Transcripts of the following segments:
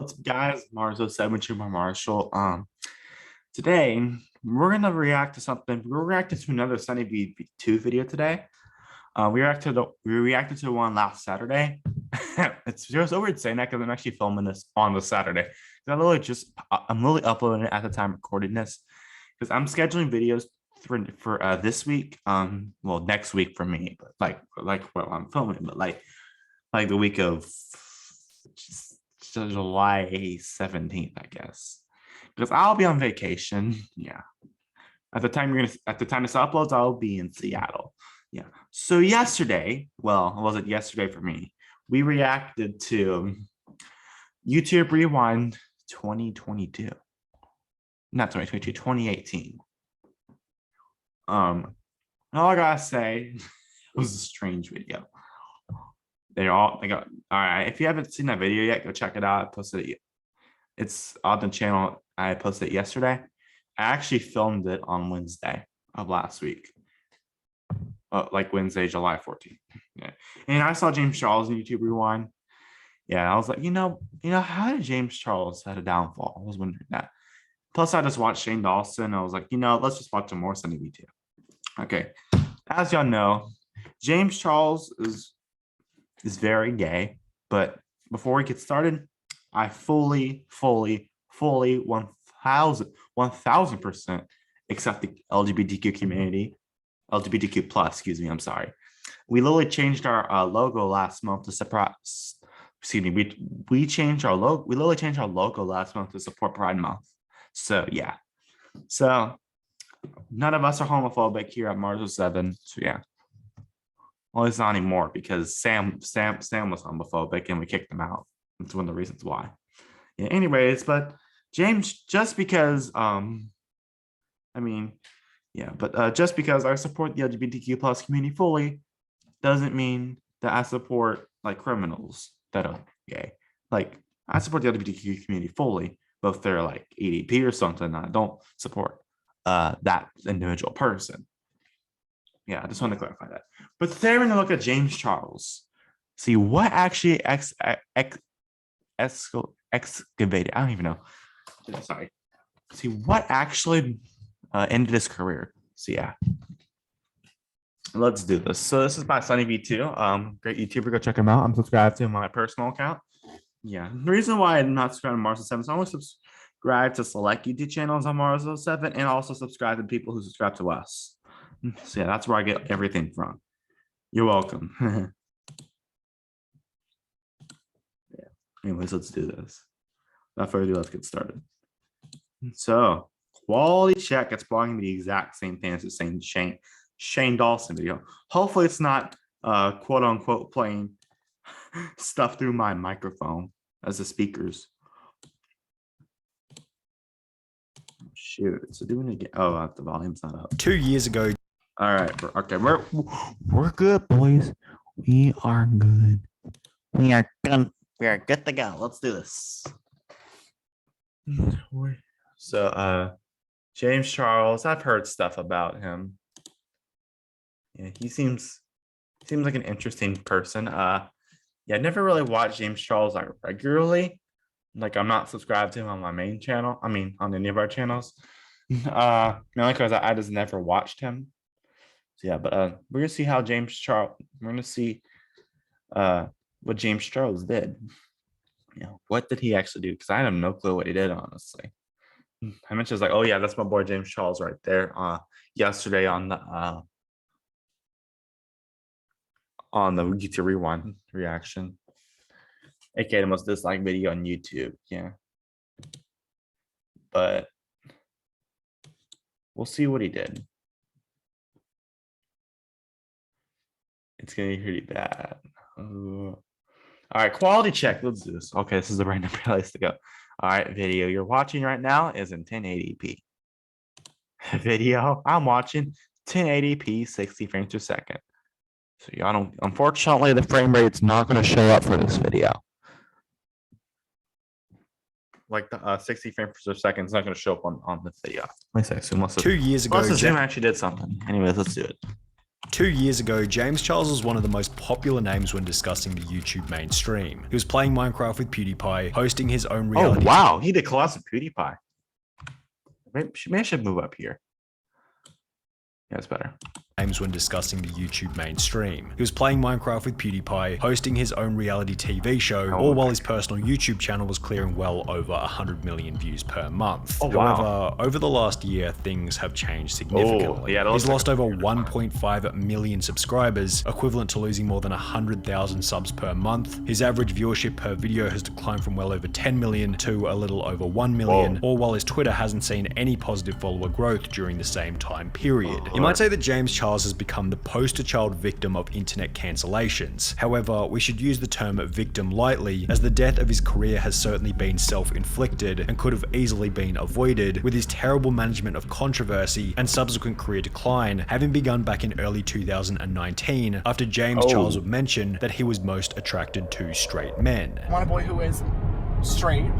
What's up, guys? Marzo7 by Marshall. Today we're gonna react to something. We're reacting to another Sunny B2 video today. We reacted to one last Saturday. It's just so weird saying that because I'm actually filming this on the Saturday. I'm literally uploading it at the time recording this because I'm scheduling videos for this week. Well, next week for me, but I'm filming, but like the week of July 17th, I guess, because I'll be on vacation. Yeah, at the time this uploads, I'll be in Seattle. Yeah. So yesterday, well, was it yesterday for me? We reacted to YouTube Rewind 2022, not 2022, 2018. All I gotta say, it was a strange video. They got all right. If you haven't seen that video yet, go check it out. I posted it. It's on the channel. I posted it yesterday. I actually filmed it on Wednesday of last week. Like Wednesday, July 14th. Yeah. And I saw James Charles in YouTube Rewind. Yeah, I was like, how did James Charles had a downfall? I was wondering that. Plus, I just watched Shane Dawson. I was like, let's just watch some more Sunny B2. Okay. As y'all know, James Charles is very gay, but before we get started, I fully 1000% accept the LGBTQ community, LGBTQ plus, excuse me, I'm sorry. We literally changed our logo last month to support, excuse me, we changed our logo, we literally changed our logo last month to support Pride Month. So yeah, so none of us are homophobic here at Marzo7, so yeah. Well, it's not anymore because Sam was homophobic and we kicked him out. That's one of the reasons why. Yeah, anyways, but James, just because just because I support the LGBTQ plus community fully doesn't mean that I support like criminals that are gay. Like I support the LGBTQ community fully, but if they're like EDP or something, I don't support that individual person. Yeah, I just want to clarify that. But today we're going to look at James Charles. See what actually excavated. I don't even know. Sorry. See what actually ended his career. So yeah, let's do this. So this is by Sunny B2. Great YouTuber. Go check him out. I'm subscribed to him on my personal account. Yeah, the reason why I'm not subscribed to Marzo7 is I only subscribe to select YouTube channels on Marzo7 and also subscribe to people who subscribe to us. So yeah, that's where I get everything from. You're welcome. Yeah. Anyways, let's do this. Without further ado, let's get started. So, quality check. It's probably the exact same thing as the same Shane Dawson video. Hopefully, it's not quote unquote playing stuff through my microphone as the speakers. Shoot, it's doing it again. Oh, the volume's not up. 2 years ago. All right, okay, we're good, boys. We are good. We are done. We are good to go. Let's do this. So, James Charles, I've heard stuff about him. Yeah, he seems like an interesting person. Yeah, I never really watched James Charles like regularly. Like, I'm not subscribed to him on my main channel. I mean, on any of our channels. Mainly because I just never watched him. So yeah, but we're gonna see how we're gonna see what James Charles did. What did he actually do? Because I have no clue what he did, honestly. I mentioned like, oh yeah, that's my boy James Charles right there. Yesterday on the YouTube Rewind reaction, aka the most disliked video on YouTube. Yeah, but we'll see what he did. It's gonna be pretty bad. All right, quality check. Let's do this. Okay, this is the random place to go. All right, video you're watching right now is in 1080p. Video I'm watching 1080p, 60 frames per second. So y'all don't. Unfortunately, the frame rate's not going to show up for this video. Like the 60 frames per second is not going to show up on this video. Let me say, 2 years ago. Plus, the Zoom actually did something. Anyways, let's do it. 2 years ago, James Charles was one of the most popular names when discussing the YouTube mainstream. He was playing Minecraft with PewDiePie, hosting his own reality. Oh wow, he did collabs with PewDiePie. Maybe I should move up here. Yeah, it's better. When discussing the YouTube mainstream. He was playing Minecraft with PewDiePie, hosting his own reality TV show, all while his personal YouTube channel was clearing well over 100 million views per month. Oh, wow. However, over the last year, things have changed significantly. He's lost over 1.5 million subscribers, equivalent to losing more than 100,000 subs per month. His average viewership per video has declined from well over 10 million to a little over 1 million, all while his Twitter hasn't seen any positive follower growth during the same time period. You might say that James Charles has become the poster child victim of internet cancellations. However, we should use the term victim lightly, as the death of his career has certainly been self-inflicted and could have easily been avoided, with his terrible management of controversy and subsequent career decline having begun back in early 2019 after James Charles would mention that he was most attracted to straight men. I want a boy who is straight.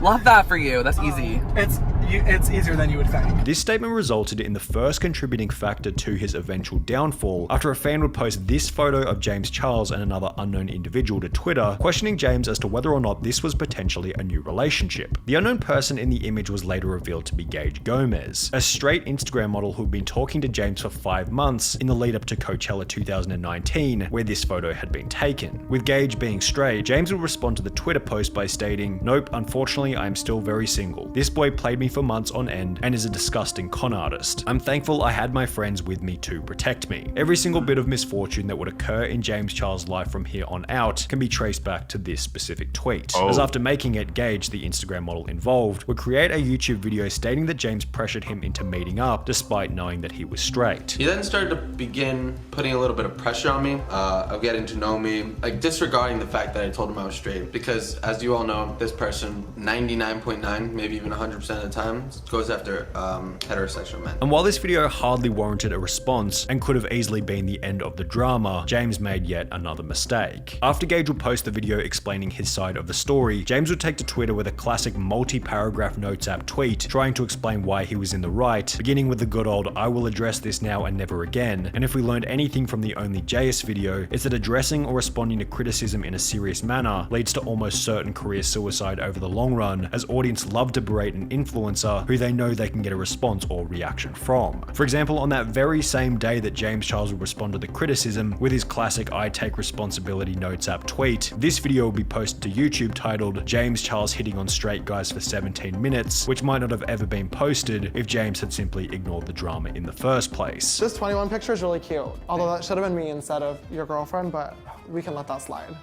Love that for you. That's easy. It's easier than you would think. This statement resulted in the first contributing factor to his eventual downfall after a fan would post this photo of James Charles and another unknown individual to Twitter, questioning James as to whether or not this was potentially a new relationship. The unknown person in the image was later revealed to be Gage Gomez, a straight Instagram model who'd been talking to James for 5 months in the lead up to Coachella 2019, where this photo had been taken. With Gage being straight, James would respond to the Twitter post by stating, "Nope, unfortunately I am still very single. This boy played me for months on end and is a disgusting con artist. I'm thankful I had my friends with me to protect me." Every single bit of misfortune that would occur in James Charles' life from here on out can be traced back to this specific tweet. As after making it, Gage, the Instagram model involved, would create a YouTube video stating that James pressured him into meeting up despite knowing that he was straight. He then started to begin putting a little bit of pressure on me, of getting to know me, like disregarding the fact that I told him I was straight, because as you all know, this person 99.9, maybe even 100% of the time goes after heterosexual men. And while this video hardly warranted a response and could have easily been the end of the drama, James made yet another mistake. After Gage would post the video explaining his side of the story, James would take to Twitter with a classic multi-paragraph notes app tweet trying to explain why he was in the right, beginning with the good old "I will address this now and never again." And if we learned anything from the Only JS video, it's that addressing or responding to criticism in a serious manner leads to almost certain career suicide over the long run, as audience love to berate an influencer who they know they can get a response or reaction from. For example, on that very same day that James Charles would respond to the criticism with his classic "I take responsibility" notes app tweet, this video will be posted to YouTube titled "James Charles hitting on straight guys for 17 minutes, which might not have ever been posted if James had simply ignored the drama in the first place. This 21 picture is really cute, although that should have been me instead of your girlfriend, but we can let that slide.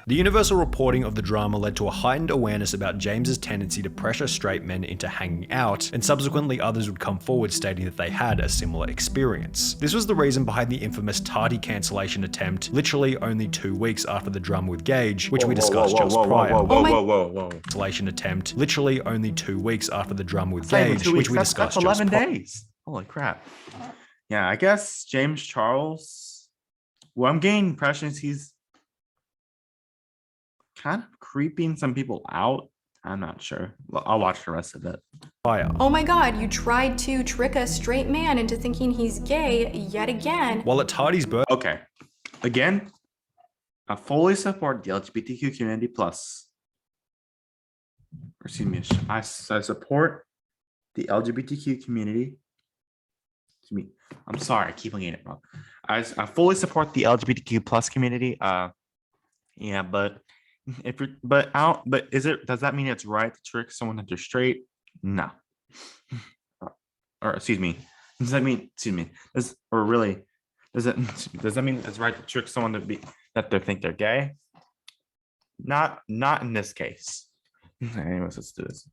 The universal reporting of the drama led to a heightened awareness about James's tendency to pressure straight men into hanging out, and subsequently others would come forward stating that they had a similar experience. This was the reason behind the infamous tardy cancellation attempt, literally only 2 weeks after the drama with Gage, which we discussed just prior. Cancellation attempt, literally only 2 weeks after the drama with Gage, which we discussed That's just 11 prior. days. Holy crap. Yeah, I guess James Charles, well, I'm getting impressions he's kind of creeping some people out. I'm not sure. I'll watch the rest of it. Oh my god, you tried to trick a straight man into thinking he's gay yet again. While at Tardy's birth, Okay. Again, I fully support the LGBTQ community plus. Excuse me. I support the LGBTQ community. Excuse me. I'm sorry. I keep on getting it wrong. I fully support the LGBTQ plus community. Yeah, but if you're, but is it? Does that mean it's right to trick someone that they're straight? No. Or excuse me. Does that mean? Excuse me. Does that mean it's right to trick someone that they think they're gay? Not in this case. Anyways, let's do this.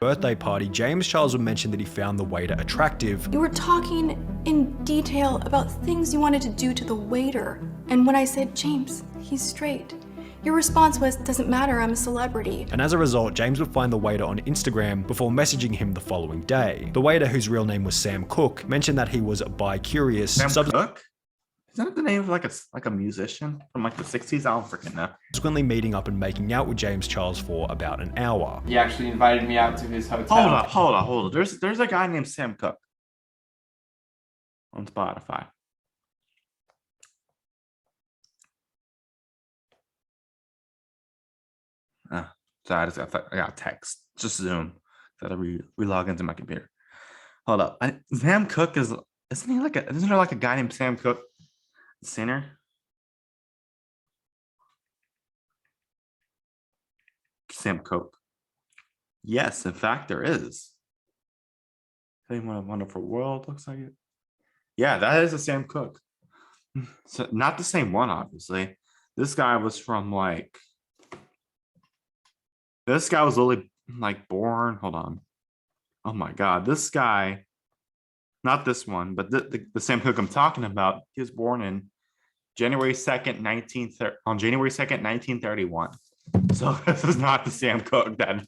birthday party, James Charles would mention that he found the waiter attractive. You were talking in detail about things you wanted to do to the waiter. And when I said, James, he's straight, your response was, doesn't matter, I'm a celebrity. And as a result, James would find the waiter on Instagram before messaging him the following day. The waiter, whose real name was Sam Cooke, mentioned that he was bi-curious. Sam Cooke? Is that the name of like a musician from like the 60s? I don't freaking know. Subsequently meeting up and making out with James Charles for about an hour. He actually invited me out to his hotel. Hold up. There's a guy named Sam Cooke on Spotify. So I got text. Just Zoom. Gotta re-log into my computer. Hold up. Sam Cooke isn't there like a guy named Sam Cooke? Center? Sam Cooke. Yes, in fact, there is. What a Wonderful World looks like it. Yeah, that is a Sam Cooke. So not the same one, obviously. This guy was from like. This guy was literally like born. Hold on. Oh my God, this guy. Not this one, but the Sam Cooke I'm talking about. He was born in January 2nd, 1931. So this is not the Sam Cooke that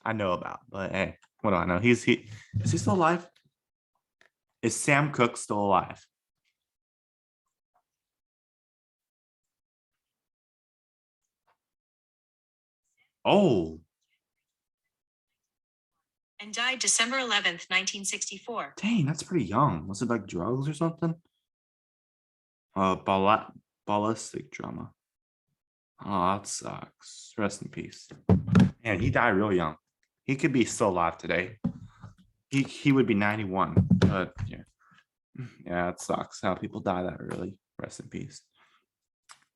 I know about. But hey, what do I know? Is he still alive? Is Sam Cooke still alive? Oh, And died December 11th, 1964. dang, that's pretty young. Was it like drugs or something? Ballistic trauma. Oh, that sucks. Rest in peace. Man, he died real young. He could be still alive today. He would be 91. But yeah, it sucks how people die that early. Rest in peace.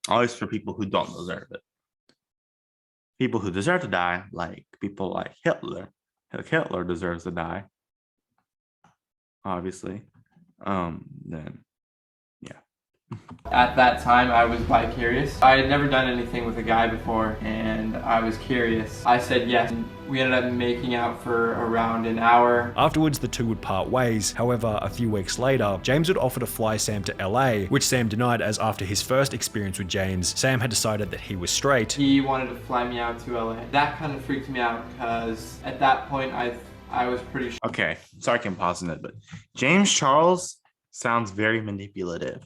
Always for people who don't deserve it. People who deserve to die, like people like Hitler. Hitler deserves to die. Obviously. Then yeah. At that time, I was bi-curious. I had never done anything with a guy before, and I was curious. I said yes. We ended up making out for around an hour. Afterwards, the two would part ways. However, a few weeks later, James would offer to fly Sam to LA, which Sam denied, as after his first experience with James, Sam had decided that he was straight. He wanted to fly me out to LA. That kind of freaked me out because at that point, I was pretty sure. Okay, sorry I can pause on it, but James Charles sounds very manipulative.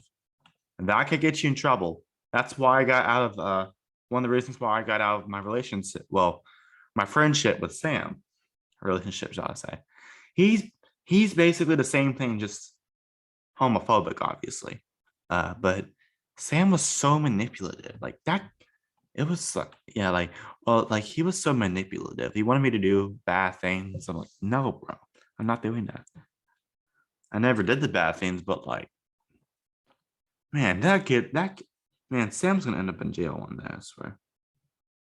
And that could get you in trouble. That's why I got out of one of the reasons why I got out of my relationship. Well, my friendship with Sam, relationship, shall I say? He's basically the same thing, just homophobic, obviously. But Sam was so manipulative, like that. It was like, yeah, like, well, like he was so manipulative. He wanted me to do bad things. I'm like, no, bro, I'm not doing that. I never did the bad things, but like, man, man, Sam's gonna end up in jail one day, I swear.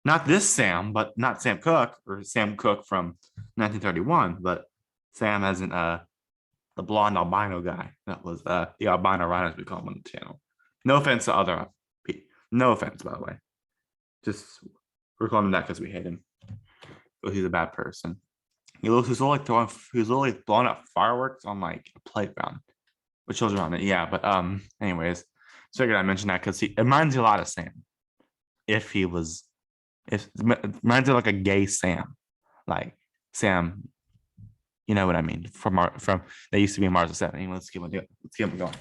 Not this Sam, but not Sam Cooke or Sam Cooke from 1931, but Sam as in the blonde albino guy. That was the albino writers we call him on the channel. No offense to other people. No offense, by the way. Just we're calling him that because we hate him. But he's a bad person. He was literally blowing up fireworks on like a playground. With children on it, yeah. But anyways, figured I mentioned that because it reminds you a lot of Sam. It reminds you like a gay Sam, like Sam. You know what I mean? From they used to be in Mars 7. Anyway, let's keep on going.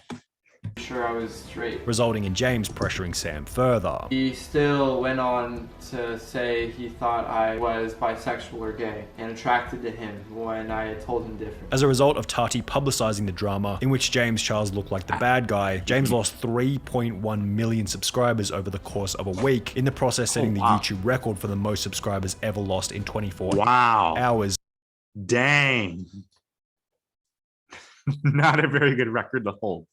Sure, I was straight. Resulting in James pressuring Sam further. He still went on to say he thought I was bisexual or gay and attracted to him when I had told him different. As a result of Tati publicizing the drama in which James Charles looked like the bad guy, James lost 3.1 million subscribers over the course of a week, in the process setting the YouTube record for the most subscribers ever lost in 24 hours. Dang. Not a very good record to hold.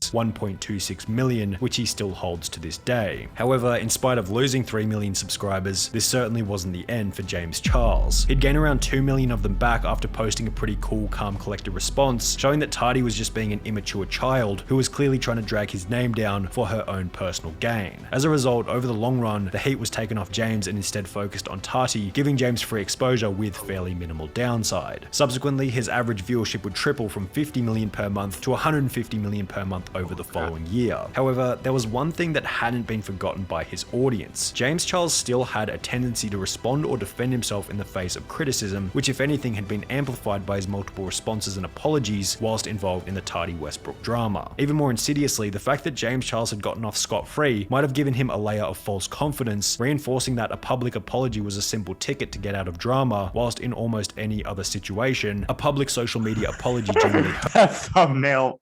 1.26 million, which he still holds to this day. However, in spite of losing 3 million subscribers, this certainly wasn't the end for James Charles. He'd gain around 2 million of them back after posting a pretty cool, calm, collected response, showing that Tati was just being an immature child who was clearly trying to drag his name down for her own personal gain. As a result, over the long run, the heat was taken off James and instead focused on Tati, giving James free exposure with fairly minimal downside. Subsequently, his average viewership would triple from 50 million per month to 150 million per month over the following year. However, there was one thing that hadn't been forgotten by his audience. James Charles still had a tendency to respond or defend himself in the face of criticism, which if anything had been amplified by his multiple responses and apologies whilst involved in the Tati Westbrook drama. Even more insidiously, the fact that James Charles had gotten off scot-free might have given him a layer of false confidence, reinforcing that a public apology was a simple ticket to get out of drama, whilst in almost any other situation, a public social media apology generally That thumbnail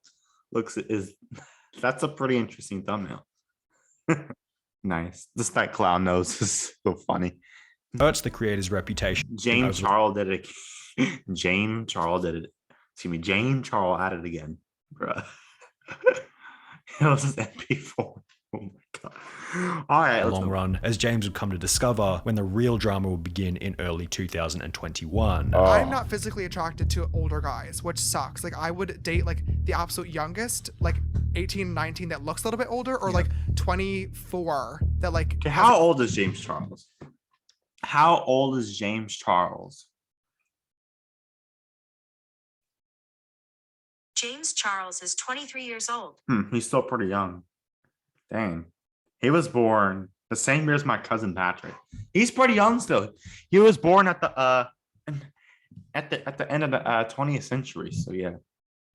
that's a pretty interesting thumbnail. Nice. Just that clown nose is so funny. hurts the creator's reputation. James over- Charles did it. James Charles did it. Excuse me. James Charles at it again, bruh. It was just MP4. Oh my god. All right. the Let's long run, as James would come to discover when the real drama would begin in early 2021. Oh. I'm not physically attracted to older guys, which sucks. Like, I would date like the absolute youngest, like 18, 19 that looks a little bit older, or like 24 that like. Okay, how old is James Charles? How old is James Charles? James Charles is 23 years old. He's still pretty young. Dang. He was born the same year as my cousin Patrick. He's pretty young still. He was born at the end of the 20th century. So yeah.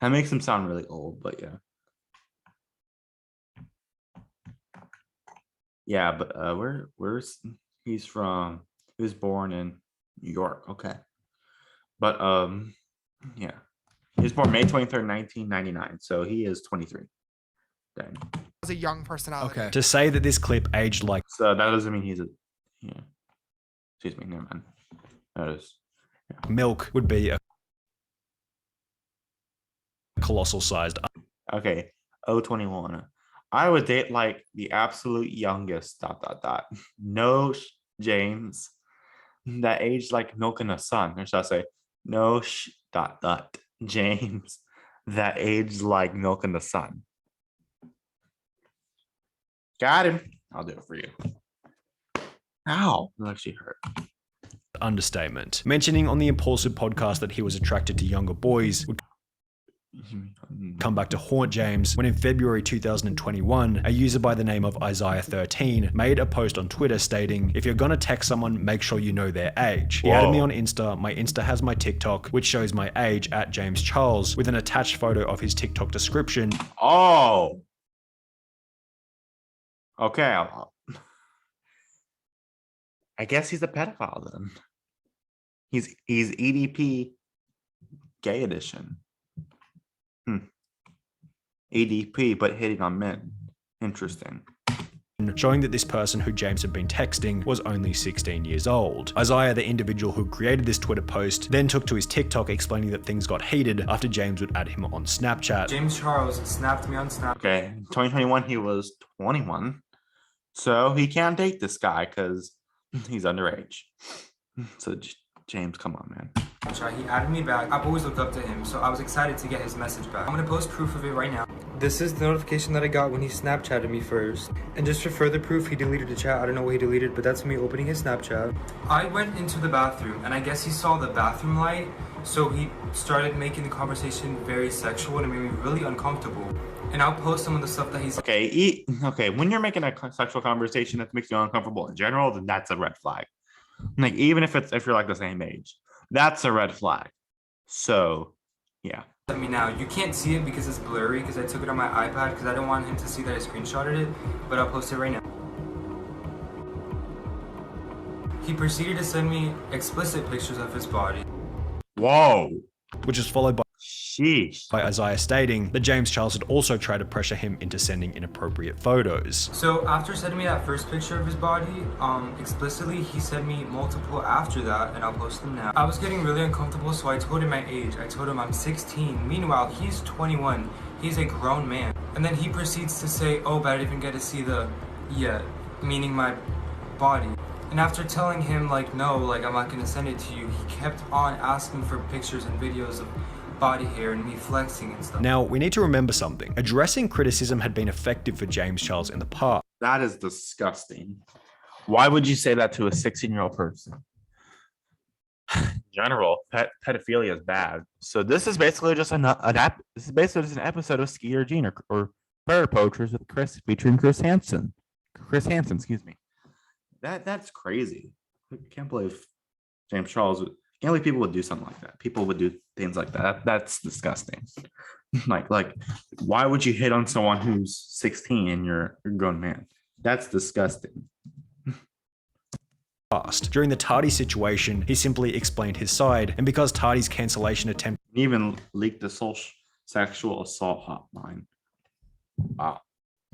That makes him sound really old, but yeah. Yeah, but where's he's from? He was born in New York. Okay. But yeah. He was born May 23rd, 1999. So he is 23. Dang. As a young personality. Okay. To say that this clip aged like So that doesn't mean he's a yeah. Excuse me, never mind. That is milk would be a colossal sized. okay. 021. I would date like the absolute youngest no James that aged like milk in the sun. Or should I say no James that aged like milk in the sun. Got him. I'll do it for you. Ow, that actually hurt. Understatement. Mentioning on the Impulsive podcast that he was attracted to younger boys would come back to haunt James when in February 2021, a user by the name of Isaiah13 made a post on Twitter stating, "If you're gonna text someone, make sure you know their age." He added me on Insta. My Insta has my TikTok, which shows my age at James Charles, with an attached photo of his TikTok description. Oh. Okay. I guess he's a pedophile then. He's EDP gay edition. EDP, but hitting on men. Interesting. Showing that this person who James had been texting was only 16 years old. Isaiah, the individual who created this Twitter post, then took to his TikTok explaining that things got heated after James would add him on Snapchat. James Charles snapped me on Snapchat. Okay. 2021, he was 21. So he can't date this guy because he's underage. So James, come on, man. He added me back. I've always looked up to him, so I was excited to get his message back. I'm gonna post proof of it right now. This is the notification that I got when he Snapchatted me first. And just for further proof, he deleted the chat. I don't know what he deleted, but that's me opening his Snapchat. I went into the bathroom, and I guess he saw the bathroom light, so he started making the conversation very sexual, and it made me really uncomfortable. And I'll post some of the stuff that he's. Okay, okay. When you're making a sexual conversation that makes you uncomfortable in general, then that's a red flag. Like even if you're like the same age, that's a red flag. So, yeah. Let me now. You can't see it because it's blurry because I took it on my iPad because I don't want him to see that I screenshotted it, but I'll post it right now. He proceeded to send me explicit pictures of his body. Whoa. Which is followed by Sheesh. Isaiah stating that James Charles had also tried to pressure him into sending inappropriate photos. So after sending me that first picture of his body, explicitly, he sent me multiple after that, and I'll post them now. I was getting really uncomfortable, so I told him my age. I told him I'm 16. Meanwhile, he's 21. He's a grown man. And then he proceeds to say, oh, but I didn't even get to see the, meaning my body. And after telling him, like, no, like, I'm not gonna send it to you, he kept on asking for pictures and videos of body hair and me flexing and stuff. Now, we need to remember something. Addressing criticism had been effective for James Charles in the past. That is disgusting. Why would you say that to a 16-year-old person? In general, pedophilia is bad. So this is basically just an episode of Ski or Gene or Bird Poachers with featuring Chris Hansen. Chris Hansen, excuse me. That's crazy. I can't believe James Charles would. Can't believe people would do something like that. People would do things like that. That's disgusting. like, why would you hit on someone who's 16 and you're a grown man? That's disgusting. During the Tardy situation, he simply explained his side, and because Tardy's cancellation attempt Even leaked the sexual assault hotline. Wow.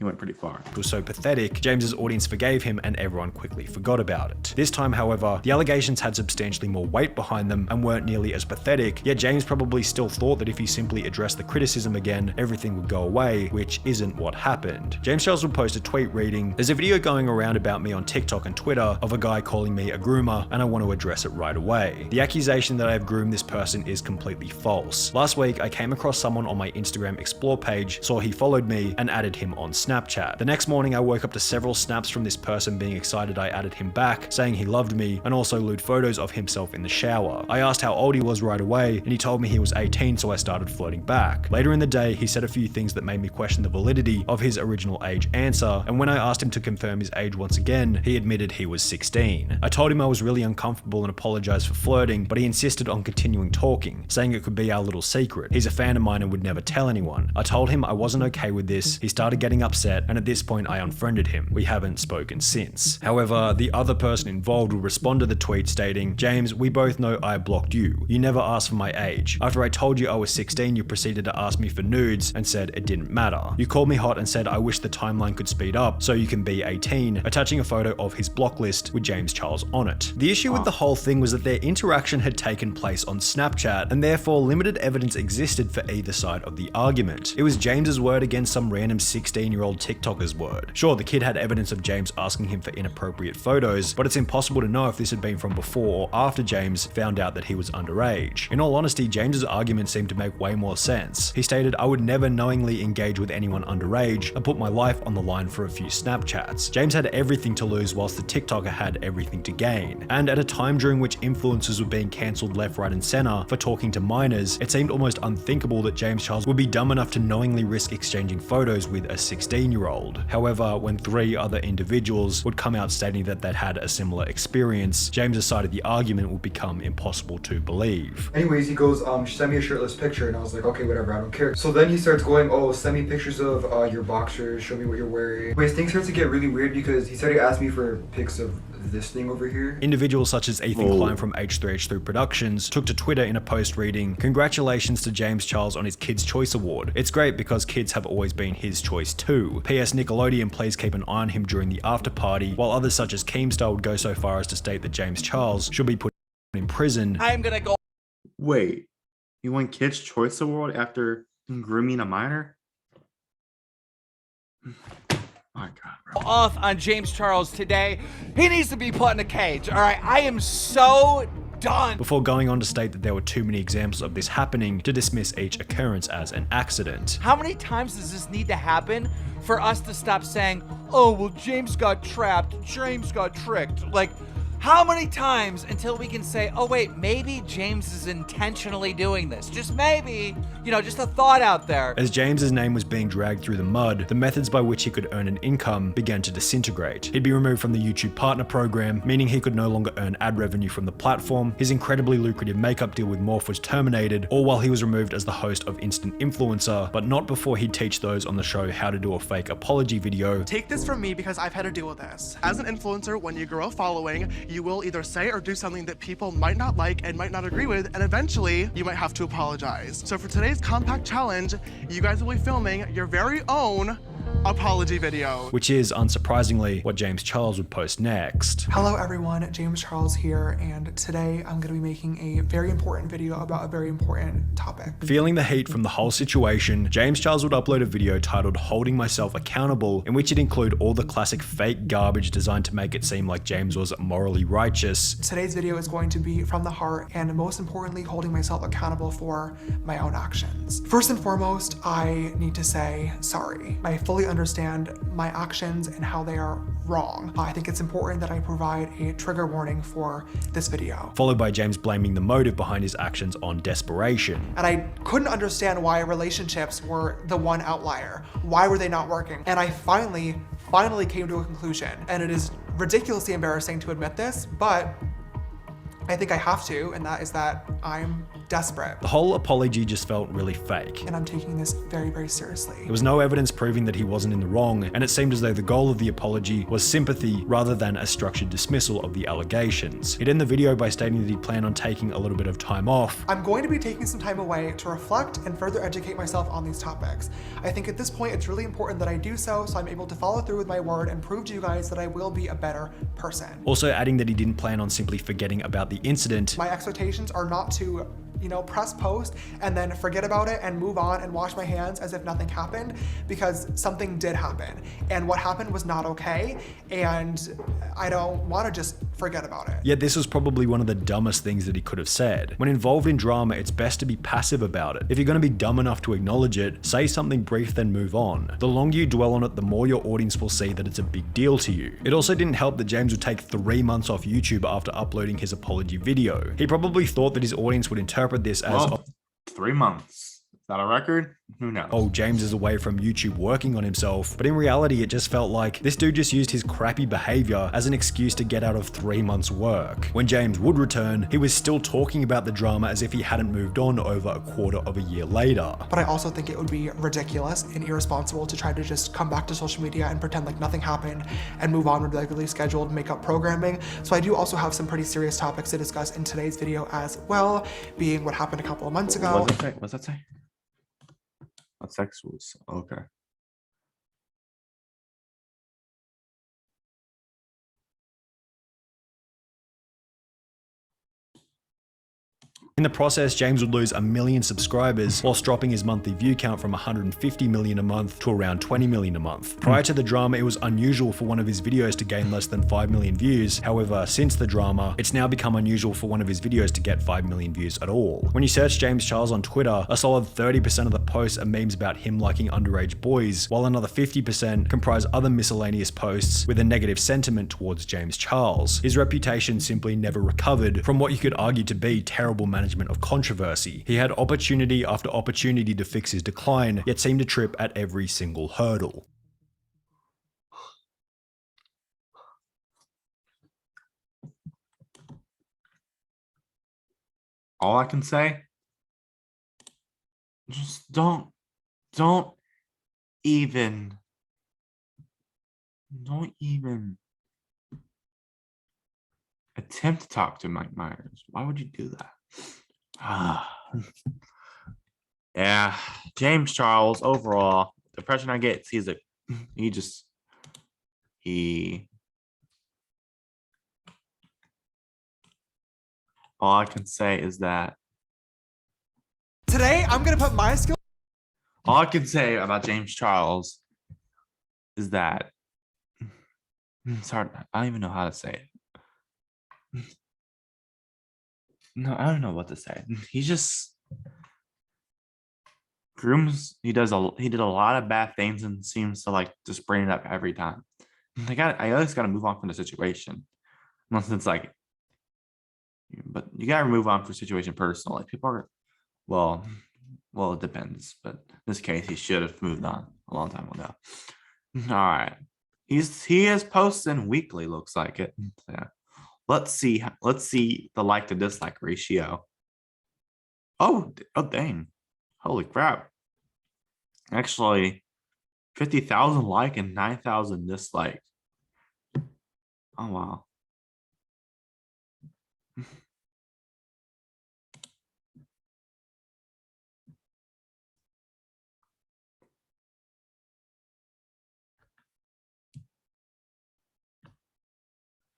He went pretty far. It was so pathetic, James's audience forgave him and everyone quickly forgot about it. This time, however, the allegations had substantially more weight behind them and weren't nearly as pathetic, yet James probably still thought that if he simply addressed the criticism again, everything would go away, which isn't what happened. James Charles would post a tweet reading, "There's a video going around about me on TikTok and Twitter of a guy calling me a groomer, and I want to address it right away. The accusation that I have groomed this person is completely false. Last week, I came across someone on my Instagram Explore page, saw he followed me, and added him on Snapchat. The next morning, I woke up to several snaps from this person being excited I added him back, saying he loved me, and also lewd photos of himself in the shower. I asked how old he was right away, and he told me he was 18, so I started flirting back. Later in the day, he said a few things that made me question the validity of his original age answer, and when I asked him to confirm his age once again, he admitted he was 16. I told him I was really uncomfortable and apologized for flirting, but he insisted on continuing talking, saying it could be our little secret. He's a fan of mine and would never tell anyone. I told him I wasn't okay with this, he started getting upset, and at this point I unfriended him. We haven't spoken since." However, the other person involved would respond to the tweet stating, "James, we both know I blocked you. You never asked for my age. After I told you I was 16, you proceeded to ask me for nudes and said it didn't matter. You called me hot and said I wish the timeline could speed up so you can be 18, attaching a photo of his block list with James Charles on it." The issue with the whole thing was that their interaction had taken place on Snapchat, and therefore limited evidence existed for either side of the argument. It was James's word against some random 16-year-old TikToker's word. Sure, the kid had evidence of James asking him for inappropriate photos, but it's impossible to know if this had been from before or after James found out that he was underage. In all honesty, James's argument seemed to make way more sense. He stated, "I would never knowingly engage with anyone underage and put my life on the line for a few Snapchats." James had everything to lose whilst the TikToker had everything to gain. And at a time during which influencers were being cancelled left, right and center for talking to minors, it seemed almost unthinkable that James Charles would be dumb enough to knowingly risk exchanging photos with a 16-year-old. However, when 3 other individuals would come out stating that they'd had a similar experience, James's side of the argument would become impossible to believe. Anyways, he goes, send me a shirtless picture, and I was like, okay, whatever, I don't care. So then he starts going, oh, send me pictures of your boxers, show me what you're wearing. Anyways, things start to get really weird because he started asking me for pics of this thing over here. Individuals such as Ethan Klein from H3H3 Productions took to Twitter in a post reading, "Congratulations to James Charles on his Kids' Choice Award. It's great because kids have always been his choice too. P.S. Nickelodeon, please keep an eye on him during the after party," while others such as Keemstar would go so far as to state that James Charles should be put in prison. I'm gonna go. Wait, he won Kids' Choice Award after grooming a minor? My God, bro. Off on James Charles today. He needs to be put in a cage. All right, I am so done. Before going on to state that there were too many examples of this happening to dismiss each occurrence as an accident. How many times does this need to happen for us to stop saying, "Oh, well, James got trapped, James got tricked"? Like, how many times until we can say, "Oh wait, maybe James is intentionally doing this"? Just maybe, just a thought out there. As James's name was being dragged through the mud, the methods by which he could earn an income began to disintegrate. He'd be removed from the YouTube Partner Program, meaning he could no longer earn ad revenue from the platform. His incredibly lucrative makeup deal with Morph was terminated, all while he was removed as the host of Instant Influencer, but not before he'd teach those on the show how to do a fake apology video. Take this from me because I've had to deal with this. As an influencer, when you grow a following, you will either say or do something that people might not like and might not agree with, and eventually you might have to apologize. So for today's compact challenge, you guys will be filming your very own apology video. Which is, unsurprisingly, what James Charles would post next. Hello everyone, James Charles here, and today I'm going to be making a very important video about a very important topic. Feeling the heat from the whole situation, James Charles would upload a video titled "Holding Myself Accountable," in which it'd include all the classic fake garbage designed to make it seem like James was morally righteous. Today's video is going to be from the heart, and most importantly, holding myself accountable for my own actions. First and foremost, I need to say sorry. I fully understand my actions and how they are wrong. I think it's important that I provide a trigger warning for this video. Followed by James blaming the motive behind his actions on desperation. And I couldn't understand why relationships were the one outlier. Why were they not working? And I finally came to a conclusion. And it is ridiculously embarrassing to admit this, but I think I have to, and that is that I'm desperate. The whole apology just felt really fake. And I'm taking this very, very seriously. There was no evidence proving that he wasn't in the wrong, and it seemed as though the goal of the apology was sympathy rather than a structured dismissal of the allegations. He'd end the video by stating that he'd plan on taking a little bit of time off. I'm going to be taking some time away to reflect and further educate myself on these topics. I think at this point it's really important that I do so I'm able to follow through with my word and prove to you guys that I will be a better person. Also adding that he didn't plan on simply forgetting about the incident. My expectations are not to press post and then forget about it and move on and wash my hands as if nothing happened, because something did happen. And what happened was not okay. And I don't want to just forget about it. Yet this was probably one of the dumbest things that he could have said. When involved in drama, it's best to be passive about it. If you're going to be dumb enough to acknowledge it, say something brief, then move on. The longer you dwell on it, the more your audience will see that it's a big deal to you. It also didn't help that James would take 3 months off YouTube after uploading his apology video. He probably thought that his audience would interpret this as, Well, 3 months. Is that a record? Who knows? oh, James is away from YouTube working on himself. But in reality, it just felt like this dude just used his crappy behavior as an excuse to get out of 3 months work. When James would return, he was still talking about the drama as if he hadn't moved on over a quarter of a year later. But I also think it would be ridiculous and irresponsible to try to just come back to social media and pretend like nothing happened and move on with regularly scheduled makeup programming. So I do also have some pretty serious topics to discuss in today's video as well, being what happened a couple of months ago. What's that say? What sex was? Okay. In the process, James would lose 1 million subscribers whilst dropping his monthly view count from 150 million a month to around 20 million a month. Prior to the drama, it was unusual for one of his videos to gain less than 5 million views. However, since the drama, it's now become unusual for one of his videos to get 5 million views at all. When you search James Charles on Twitter, a solid 30% of the posts are memes about him liking underage boys, while another 50% comprise other miscellaneous posts with a negative sentiment towards James Charles. His reputation simply never recovered from what you could argue to be terrible management of controversy. He had opportunity after opportunity to fix his decline, yet seemed to trip at every single hurdle. All I can say, just don't even attempt to talk to Mike Myers. Why would you do that? Yeah, James Charles, overall, the impression I get is all I can say is that Today, I'm gonna put my skill. all I can say about James Charles is that it's hard. I don't even know how to say it. No, I don't know what to say. He just grooms. He did a lot of bad things and seems to like just bring it up every time. I always got to move on from the situation, unless it's like. But you gotta move on from the situation personally. Like people are, well, it depends. But in this case, he should have moved on a long time ago. All right, he is posting weekly. Looks like it. Yeah. Let's see the like to dislike ratio. Oh dang. Holy crap. Actually 50,000 like and 9,000 dislike. Oh wow.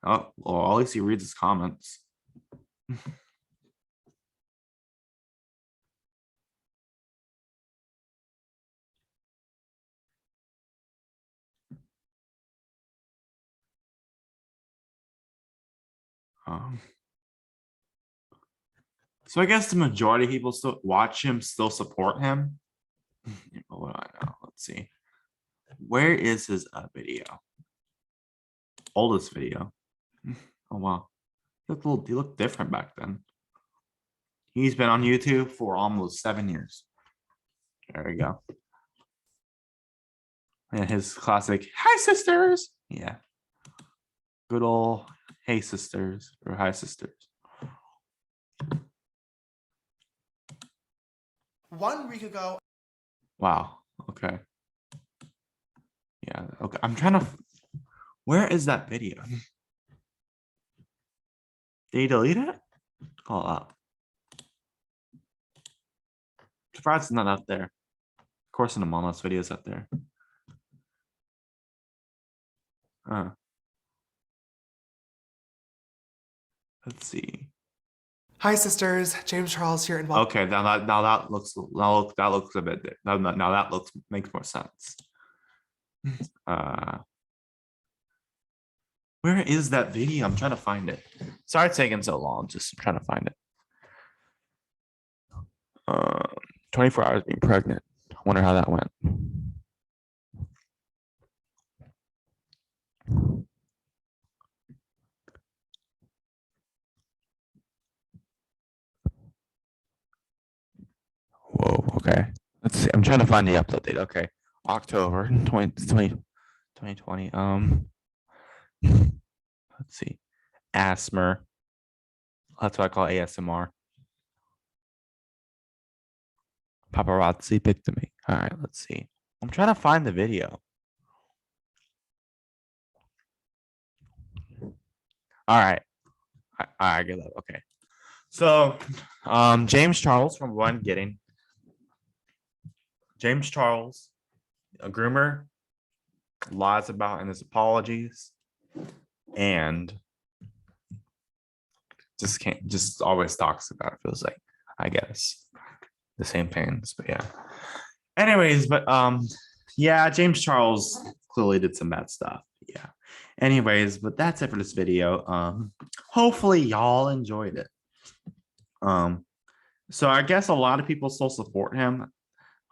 Oh, well, at least he reads his comments. So I guess the majority of people still watch him, still support him. What do I know? Let's see. Where is his video? Oldest video. Oh wow, he looked different back then. He's been on YouTube for almost 7 years. There we go. And his classic "Hi sisters." Yeah, good old "Hey sisters" or "Hi sisters." 1 week ago. Wow. Okay. Yeah. Okay. I'm trying to. Where is that video? Did he delete it? Call up. Surprised it's not out there. Of course, in the Among Us video is out there. Let's see. Hi, sisters. James Charles here, and welcome. Okay, now that looks a bit now that makes more sense. Where is that video? I'm trying to find it. Sorry it's taking so long. Just trying to find it. 24 hours being pregnant. I wonder how that went. Whoa, okay. Let's see. I'm trying to find the upload date. Okay. October 2020. Let's see. ASMR. That's what I call ASMR. Paparazzi picked me. All right, let's see. I'm trying to find the video. All right. I get that. Okay. So, James Charles from One Getting. James Charles, a groomer, lies about in his apologies, and just always talks about it, feels like, I guess. The same pains, but yeah. Anyways, but yeah, James Charles clearly did some bad stuff. Yeah. Anyways, but that's it for this video. Hopefully y'all enjoyed it. So I guess a lot of people still support him.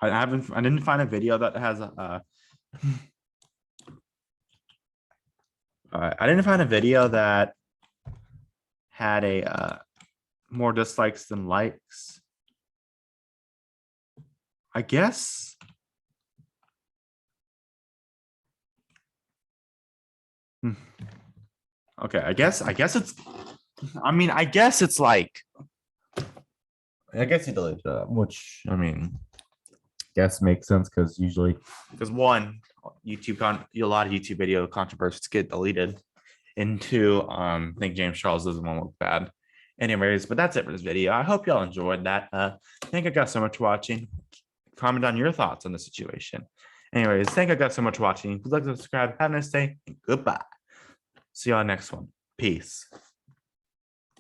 I didn't find a video that has I didn't find a video that had a more dislikes than likes. I guess. Okay, I guess it's. I mean, I guess it's like. I guess he deleted that, which I mean, guess makes sense because one, a lot of YouTube video controversies get deleted, and two, I think James Charles doesn't want to look bad. Anyways, but that's it for this video. I hope y'all enjoyed that. Thank you guys so much for watching. Comment on your thoughts on the situation. Anyways, thank you guys so much for watching. Please like and subscribe. Have a nice day and goodbye. See y'all next one. Peace.